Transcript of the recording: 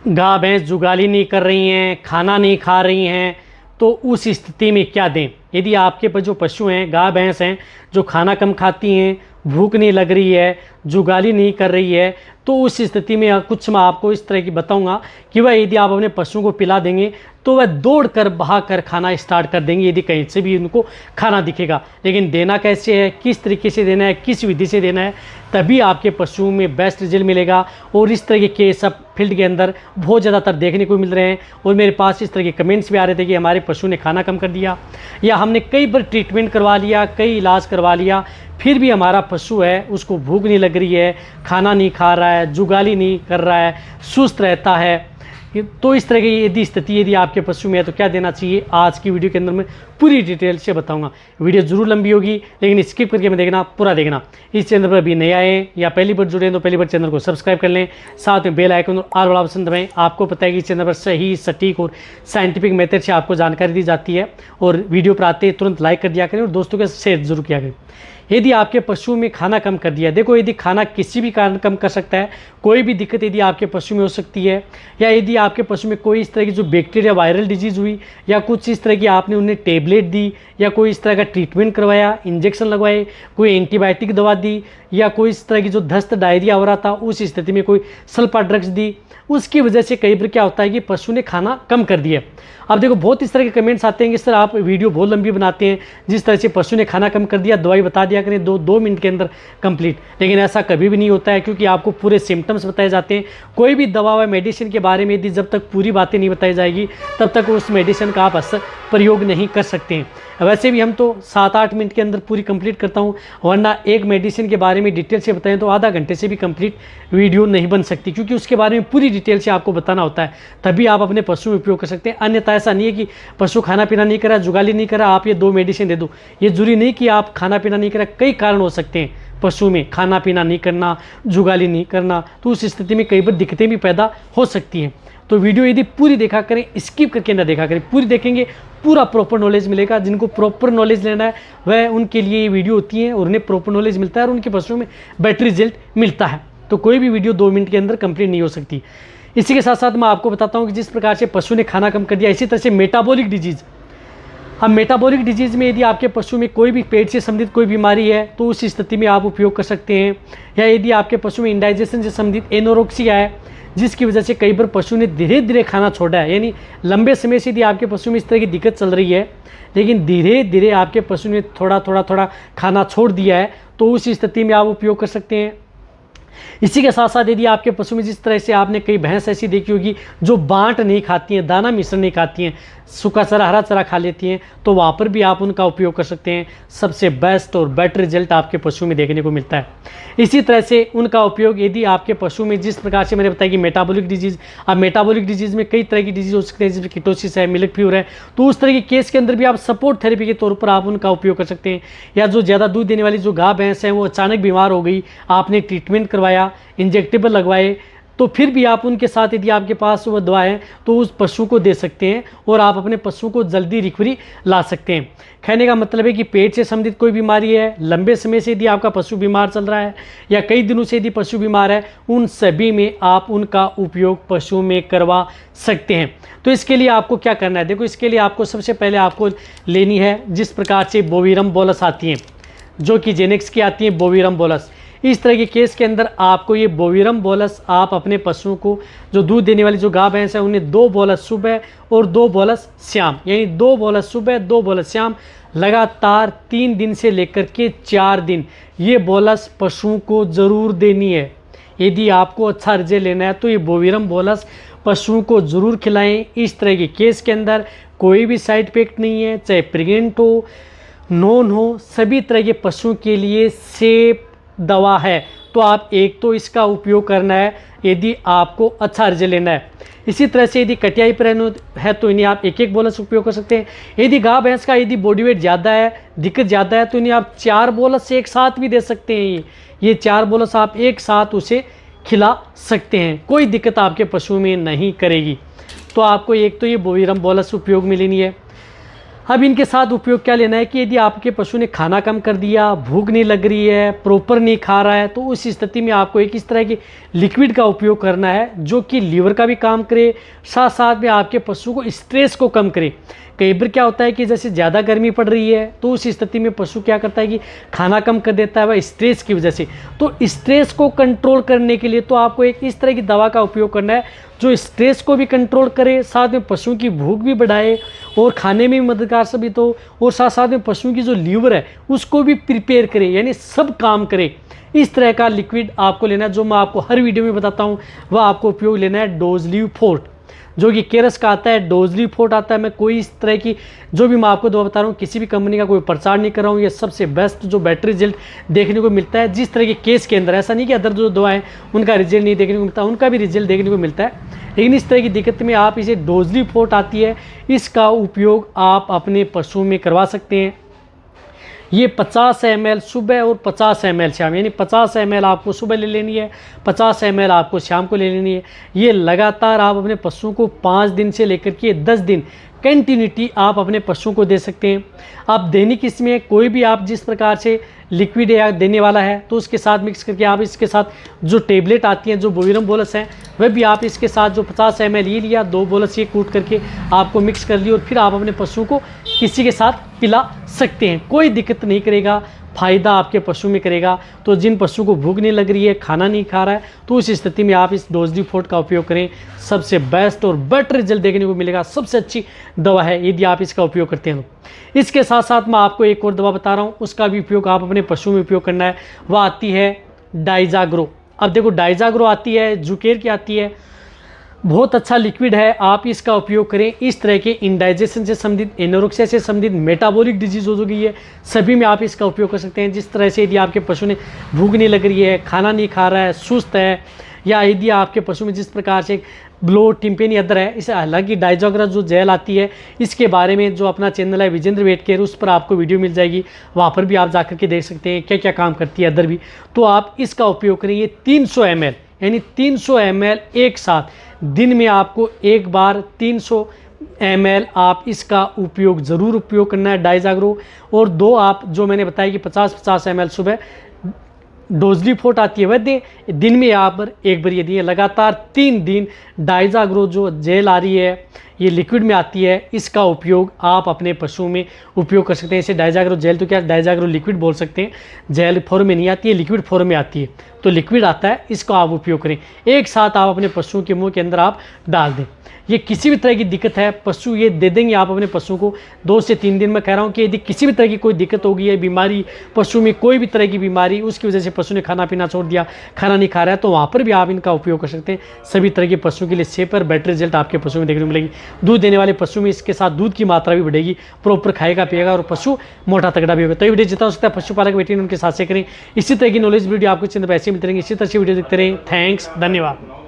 गाय भैंस जुगाली नहीं कर रही हैं, खाना नहीं खा रही हैं, तो उस स्थिति में क्या दें? यदि आपके पास जो पशु हैं, गाय भैंस हैं, जो खाना कम खाती हैं, भूख नहीं लग रही है, जुगाली नहीं कर रही है, तो उस स्थिति में कुछ मैं आपको इस तरह की बताऊंगा कि वह यदि आप अपने पशुओं को पिला देंगे तो वह दौड़ कर भाग कर खाना स्टार्ट कर देंगे यदि कहीं से भी उनको खाना दिखेगा। लेकिन देना कैसे है, किस तरीके से देना है, किस विधि से देना है, तभी आपके पशुओं में बेस्ट रिजल्ट मिलेगा। और इस तरह के केस अब फील्ड के अंदर बहुत ज़्यादातर देखने को मिल रहे हैं और मेरे पास इस तरह के कमेंट्स भी आ रहे थे कि हमारे पशु ने खाना कम कर दिया, या हमने कई बार ट्रीटमेंट करवा लिया, कई इलाज करवा लिया, फिर भी हमारा पशु है उसको भूख नहीं लग रही है, खाना नहीं खा रहा है, जुगाली नहीं कर रहा है, सुस्त रहता है। तो इस तरह की यदि स्थिति यदि आपके पशु में है तो क्या देना चाहिए, आज की वीडियो के अंदर मैं पूरी डिटेल से बताऊंगा। वीडियो जरूर लंबी होगी लेकिन स्किप करके मैं देखना, पूरा देखना। इस चैनल पर अभी नए आए या पहली बार जुड़े हैं तो पहली बार चैनल को सब्सक्राइब कर लें, साथ में बेल आइकन और ऑल वाला ऑप्शन दबाएं। आपको पता है कि इस चैनल पर सही, सटीक और साइंटिफिक मेथड से आपको जानकारी दी जाती है। और वीडियो पर आते तुरंत लाइक कर दिया करें और दोस्तों के साथ शेयर जरूर किया करें। यदि आपके पशु में खाना कम कर दिया, देखो यदि खाना किसी भी कारण कम कर सकता है, कोई भी दिक्कत यदि आपके पशु में हो सकती है, या यदि आपके पशु में कोई इस तरह की जो बैक्टीरिया वायरल डिजीज़ हुई, या कुछ इस तरह की आपने उन्हें टेबलेट दी, या कोई इस तरह का ट्रीटमेंट करवाया, इंजेक्शन लगवाए, कोई एंटीबायोटिक दवा दी, या कोई इस तरह की जो दस्त डायरिया हो रहा था उस स्थिति में कोई सल्फा ड्रग्स दी, उसकी वजह से कई बार क्या होता है कि पशु ने खाना कम कर दिया। अब देखो बहुत इस तरह के कमेंट्स आते हैं कि सर आप वीडियो बहुत लंबी बनाते हैं, जिस तरह से पशु ने खाना कम कर दिया दवाई बता दिया करें 2 मिनट के अंदर कंप्लीट। लेकिन ऐसा कभी भी नहीं होता है, क्योंकि आपको पूरे सिम्टम्स बताए जाते हैं। कोई भी दवा व मेडिसिन के बारे में यदि जब तक पूरी बातें नहीं बताई जाएगी तब तक उस मेडिसिन का आप असर प्रयोग नहीं कर सकते हैं। वैसे भी हम तो 7-8 मिनट के अंदर पूरी कंप्लीट करता हूँ, वरना एक मेडिसिन के बारे में डिटेल से बताएं तो आधा घंटे से भी कंप्लीट वीडियो नहीं बन सकती, क्योंकि उसके बारे में पूरी डिटेल से आपको बताना होता है, तभी आप अपने पशु में उपयोग कर सकते हैं। अन्यथा ऐसा नहीं है कि पशु खाना पीना नहीं करा, जुगाली नहीं करा, आप ये 2 मेडिसिन दे दो। ये जरूरी नहीं कि आप खाना पीना नहीं करा, कई कारण हो सकते हैं पशु में खाना पीना नहीं करना, जुगाली नहीं करना, तो उस स्थिति में कई बार दिक्कतें भी पैदा हो सकती हैं। तो वीडियो यदि पूरी देखा करें, स्किप करके ना देखा करें, पूरी देखेंगे पूरा प्रॉपर नॉलेज मिलेगा। जिनको प्रॉपर नॉलेज लेना है वह उनके लिए ये वीडियो होती है और उन्हें प्रॉपर नॉलेज मिलता है और उनके पशुओं में बेटर रिजल्ट मिलता है। तो कोई भी वीडियो 2 मिनट के अंदर कंप्लीट नहीं हो सकती। इसी के साथ साथ मैं आपको बताता हूँ कि जिस प्रकार से पशु ने खाना कम कर दिया, इसी तरह से मेटाबॉलिक डिजीज़। अब मेटाबॉलिक डिजीज़ में यदि आपके पशु में कोई भी पेट से संबंधित कोई बीमारी है तो उस स्थिति में आप उपयोग कर सकते हैं। या यदि आपके पशु में इंडाइजेशन से संबंधित एनोरेक्सिया है, जिसकी वजह से कई बार पशु ने धीरे धीरे खाना छोड़ा है, यानी लंबे समय से यदि आपके पशु में इस तरह की दिक्कत चल रही है लेकिन धीरे धीरे आपके पशु ने थोड़ा खाना छोड़ दिया है, तो उस स्थिति में आप उपयोग कर सकते हैं। इसी के साथ साथ यदि आपके पशु में जिस तरह से आपने कई भैंस ऐसी देखी होगी जो बांट नहीं खाती हैं, दाना मिश्रण नहीं खाती हैं, सूखा चारा हरा चारा खा लेती हैं, तो वहाँ पर भी आप उनका उपयोग कर सकते हैं। सबसे बेस्ट और बेटर रिजल्ट आपके पशु में देखने को मिलता है। इसी तरह से उनका उपयोग यदि आपके पशु में जिस प्रकार से मैंने बताया कि मेटाबॉलिक डिजीज़, अब मेटाबॉलिक डिजीज़ में कई तरह की डिजीज़ हो सकते हैं, जिसमें कीटोसिस है, मिल्क फीवर है, तो उस तरह के केस के अंदर भी आप सपोर्ट थेरेपी के तौर पर आप उनका उपयोग कर सकते हैं। या जो ज़्यादा दूध देने वाली जो गाय भैंस है वो अचानक बीमार हो गई, आपने ट्रीटमेंट करवाया, इंजेक्टेबल लगवाए, तो फिर भी आप उनके साथ यदि आपके पास वो दवा है तो उस पशु को दे सकते हैं और आप अपने पशु को जल्दी रिकवरी ला सकते हैं। कहने का मतलब है कि पेट से संबंधित कोई बीमारी है, लंबे समय से यदि आपका पशु बीमार चल रहा है, या कई दिनों से यदि पशु बीमार है, उन सभी में आप उनका उपयोग पशु में करवा सकते हैं। तो इसके लिए आपको क्या करना है, देखो इसके लिए आपको सबसे पहले आपको लेनी है जिस प्रकार से बोविरम बोलस आती हैं, जो कि जेनेक्स की आती है बोविरम बोलस। इस तरह के केस के अंदर आपको ये बोविरम बोलस आप अपने पशुओं को, जो दूध देने वाली जो गाय भैंस है, उन्हें 2 बोलस सुबह और 2 बोलस शाम, यानी 2 बोलस सुबह 2 बोलस शाम लगातार 3 दिन से लेकर के 4 दिन ये बोलस पशुओं को ज़रूर देनी है। यदि आपको अच्छा रिजल्ट लेना है तो ये बोविरम बोलस पशुओं को ज़रूर खिलाएं। इस तरह के केस के अंदर कोई भी साइड इफेक्ट नहीं है, चाहे प्रेग्नेंट हो, नॉन हो, सभी तरह के पशुओं के लिए सेफ दवा है। तो आप एक तो इसका उपयोग करना है यदि आपको अच्छा रिजल्ट लेना है। इसी तरह से यदि कटियाई पर है तो इन्हें आप 1-1 बोलस उपयोग कर सकते हैं। यदि गाय भैंस का यदि बॉडी वेट ज़्यादा है, दिक्कत ज़्यादा है, तो इन्हें आप 4 बोलस एक साथ भी दे सकते हैं। ये 4 बोलस आप एक साथ उसे खिला सकते हैं, कोई दिक्कत आपके पशु में नहीं करेगी। तो आपको एक तो ये बोविरम बोलस उपयोग में लेनी है। अब इनके साथ उपयोग क्या लेना है कि यदि आपके पशु ने खाना कम कर दिया, भूख नहीं लग रही है, प्रॉपर नहीं खा रहा है, तो उस स्थिति में आपको एक इस तरह की लिक्विड का उपयोग करना है जो कि लीवर का भी काम करे, साथ साथ में आपके पशु को स्ट्रेस को कम करे। कई बार क्या होता है कि जैसे ज़्यादा गर्मी पड़ रही है तो उस स्थिति में पशु क्या करता है कि खाना कम कर देता है वह स्ट्रेस की वजह से। तो स्ट्रेस को कंट्रोल करने के लिए तो आपको एक इस तरह की दवा का उपयोग करना है जो स्ट्रेस को भी कंट्रोल करे, साथ में पशु की भूख भी बढ़ाए और खाने में भी मददगार साबित हो, और साथ साथ में पशु की जो लीवर है उसको भी प्रिपेयर करे, यानी सब काम करे। इस तरह का लिक्विड आपको लेना है, जो मैं आपको हर वीडियो में बताता हूँ। वह आपको उपयोग लेना है डोज़लिव फोर्ट, जो कि केरस का आता है, डोज़लिव फोर्ट आता है। मैं कोई इस तरह की जो भी मैं आपको दवा बता रहा हूँ किसी भी कंपनी का कोई प्रचार नहीं कर रहा हूँ। ये सबसे बेस्ट जो बेटर रिजल्ट देखने को मिलता है जिस तरह के केस के अंदर। ऐसा नहीं कि अदर जो दवाएं उनका रिजल्ट नहीं देखने को मिलता, उनका भी रिजल्ट देखने को मिलता है, लेकिन इस तरह की दिक्कत में आप इसे डोज़लिव फोर्ट आती है, इसका उपयोग आप अपने पशु में करवा सकते हैं। ये 50 ml सुबह और 50 ml शाम, यानी 50 ml आपको सुबह ले लेनी है, 50 ml आपको शाम को ले लेनी है। ये लगातार आप अपने पशुओं को 5 दिन से लेकर के 10 दिन कंटिन्यूटी आप अपने पशुओं को दे सकते हैं। आप दैनिक इसमें कोई भी आप जिस प्रकार से लिक्विड या देने वाला है तो उसके साथ मिक्स करके आप इसके साथ जो टेबलेट आती हैं जो बोविरम बोलस हैं वह भी आप इसके साथ जो 50 ml ये लिया, 2 बोलस ये कूट करके आपको मिक्स कर लिया और फिर आप अपने पशु को किसी के साथ पिला सकते हैं। कोई दिक्कत नहीं करेगा, फ़ायदा आपके पशु में करेगा। तो जिन पशु को भूख नहीं लग रही है, खाना नहीं खा रहा है, तो उस स्थिति में आप इस डोज़लिव फोर्ट का उपयोग करें। सबसे बेस्ट और बेटर रिजल्ट देखने को मिलेगा, सबसे अच्छी दवा है यदि आप इसका उपयोग करते हैं। इसके साथ साथ मैं आपको एक और दवा बता रहा हूँ, उसका भी उपयोग आप अपने पशु में उपयोग करना है। वह आती है डाइजाग्रो। अब देखो डाइजाग्रो आती है, जुकेर की आती है, बहुत अच्छा लिक्विड है, आप इसका उपयोग करें। इस तरह के इंडाइजेशन से संबंधित, एनोरेक्सिया से संबंधित, मेटाबॉलिक डिजीज हो गई है, सभी में आप इसका उपयोग कर सकते हैं। जिस तरह से यदि आपके पशु ने भूख नहीं लग रही है, खाना नहीं खा रहा है, सुस्त है, या यदि आपके पशु में जिस प्रकार से ब्लो टिम्पेनी अदर है, इसे हालांकि डाइजाग्रो जो जेल आती है इसके बारे में जो अपना चैनल है विजेंद्र वेट केयर, उस पर आपको वीडियो मिल जाएगी, वहाँ पर भी आप जाकर के देख सकते हैं क्या क्या काम करती है अदर भी। तो आप इसका उपयोग करें। ये 300 ml यानी 300 ml एक साथ दिन में आपको एक बार 300 ml आप इसका उपयोग ज़रूर उपयोग करना है डाइजाग्रो। और 2 आप जो मैंने बताया कि 50-50 ml सुबह डोज़लिव फोर्ट आती है वह दिन में यहाँ पर एक बार ये दिए। लगातार 3 दिन डाइजाग्रो जो जेल आ रही है ये लिक्विड में आती है, इसका उपयोग आप अपने पशुओं में उपयोग कर सकते हैं। इसे डाइजाग्रो जेल तो क्या डाइजाग्रो लिक्विड बोल सकते हैं, जेल फॉर्म में नहीं आती है, लिक्विड फॉर्म में आती है। तो लिक्विड आता है, इसको आप उपयोग करें। एक साथ आप अपने पशुओं के मुंह के अंदर आप डाल दें। ये किसी भी तरह की दिक्कत है पशु ये दे देंगे आप अपने पशु को 2 से 3 दिन में। कह रहा हूँ कि यदि किसी भी तरह की कोई दिक्कत हो गई है, बीमारी पशु में, कोई भी तरह की बीमारी, उसकी वजह से पशु ने खाना पीना छोड़ दिया, खाना नहीं खा रहा है, तो वहाँ पर भी आप इनका उपयोग कर सकते हैं। सभी तरह के पशु के लिए सेफ और बेटर रिजल्ट आपके पशु में देखने को मिलेगी। दूध देने वाले पशु में इसके साथ दूध की मात्रा भी बढ़ेगी, प्रॉपर खाएगा पिएगा और पशु मोटा तगड़ा भी होगा। तो ये वीडियो जितना हो सकता है पशुपालक बेटी उनके साथ से करें। इसी तरह की नॉलेज वीडियो आपको चैनल पर ऐसे मिलते रहेंगे। इसी तरह से वीडियो देखते रहें। थैंक्स, धन्यवाद।